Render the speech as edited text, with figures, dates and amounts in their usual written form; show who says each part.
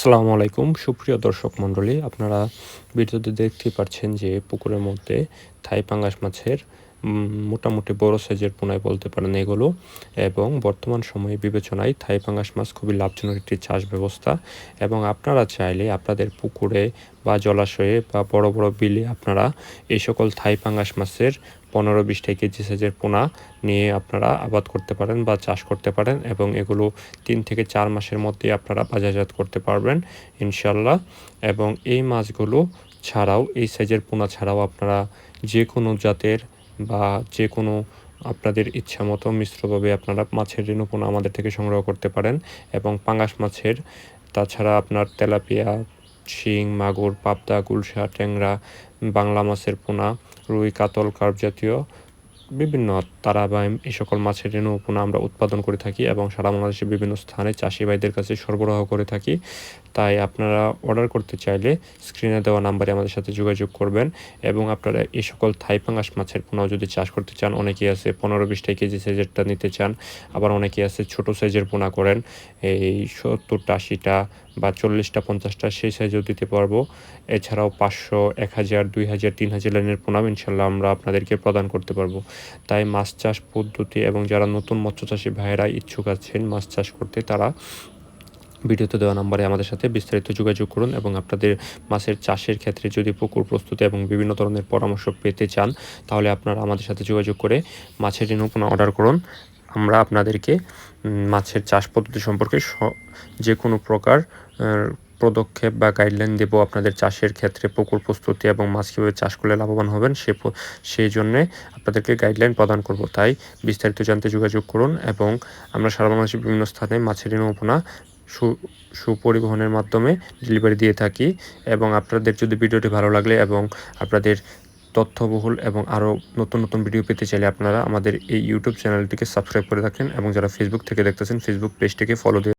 Speaker 1: আসসালামু আলাইকুম সুপ্রিয় দর্শক মণ্ডলী, আপনারা ভিডিওতে দেখতেই পাচ্ছেন যে পুকুরের মধ্যে থাই পাঙ্গাস মাছের মোটামুটি বড় সাইজের পোনায় বলতে পারেন এগুলো। এবং বর্তমান সময়ে বিবেচনায় থাই পাঙ্গাস মাছ খুবই লাভজনক একটি চাষ ব্যবস্থা। এবং আপনারা চাইলে আপনাদের পুকুরে বা জলাশয়ে বা বড় বড় বিলে আপনারা এই সকল থাই পাঙ্গাস মাছের 15-20 কেজি সাইজের পোনা নিয়ে আপনারা আবাদ করতে পারেন বা চাষ করতে পারেন, এবং এগুলো 3 থেকে 4 মাসের মধ্যে আপনারা বাজারজাত করতে পারবেন ইনশাল্লাহ। এবং এই মাছগুলো ছাড়াও, এই সাইজের পোনা ছাড়াও আপনারা যে কোনো জাতের বা যে কোনো আপনাদের ইচ্ছা মতো মিশ্রভাবে আপনারা মাছের রেণু পোনা আমাদের থেকে সংগ্রহ করতে পারেন। এবং পাঙ্গাস মাছের তাছাড়া আপনার তেলাপিয়া, শিং, মাগুর, পাবদা, গুলশা, ট্যাংরা, বাংলা মাছের পোনা, রুই, কাতল, কার্প জাতীয় বিভিন্ন তারাবাইম এই সকল মাছের রেণু পোনা আমরা উৎপাদন করে থাকি এবং সারা বাংলাদেশের বিভিন্ন স্থানে চাষি ভাইদের কাছে সরবরাহ করে থাকি। তাই আপনারা অর্ডার করতে চাইলে স্ক্রিনে দেওয়া নাম্বারে আমাদের সাথে যোগাযোগ করবেন। এবং আপনারা এই সকল থাই পাঙ্গাস মাছের পোনাও যদি চাষ করতে চান, অনেকেই আছে 15-20 কেজি সাইজেরটা নিতে চান, আবার অনেকেই আছে ছোট সাইজের পোনা করেন, এই 70টা 80টা বা 40টা 50টা সেই সাইজেও দিতে পারবো। এছাড়াও 500, 1000, 2000, 3000 লাইনের পোনাও ইনশাল্লাহ আমরা আপনাদেরকে প্রদান করতে পারবো। তাই মাছ চাষ পদ্ধতি এবং যারা নতুন মৎস্যচাষী ভাইয়েরা ইচ্ছুক আছেন মাছ চাষ করতে, তারা ভিডিওতে দেওয়া নাম্বারে আমাদের সাথে বিস্তারিত যোগাযোগ করুন। এবং আপনাদের মাছের চাষের ক্ষেত্রে যদি পুকুর প্রস্তুতি এবং বিভিন্ন ধরনের পরামর্শ পেতে চান, তাহলে আপনারা আমাদের সাথে যোগাযোগ করে মাছের রেণু পোনা অর্ডার করুন। আমরা আপনাদেরকে মাছের চাষ পদ্ধতি সম্পর্কে যে কোনো প্রকার পদক্ষেপ বা গাইডলাইন দেব আপনাদের চাষের ক্ষেত্রে। পুকুর প্রস্তুতি এবং মাছ কীভাবে চাষ করলে লাভবান হবেন সেই জন্যে আপনাদেরকে গাইডলাইন প্রদান করব। তাই বিস্তারিত জানতে যোগাযোগ করুন। এবং আমরা সারা বাংলাদেশের বিভিন্ন স্থানে মাছের রেণু পোনা সুপরিবহনের মাধ্যমে ডেলিভারি দিয়ে থাকি। এবং আপনাদের যদি ভিডিওটি ভালো লাগলে এবং আপনাদের তথ্যবহুল এবং আরও নতুন নতুন ভিডিও পেতে চাইলে আপনারা আমাদের এই ইউটিউব চ্যানেলটিকে সাবস্ক্রাইব করে রাখেন। এবং যারা ফেসবুক থেকে দেখতেছেন, ফেসবুক পেজটিকে ফলো দিয়ে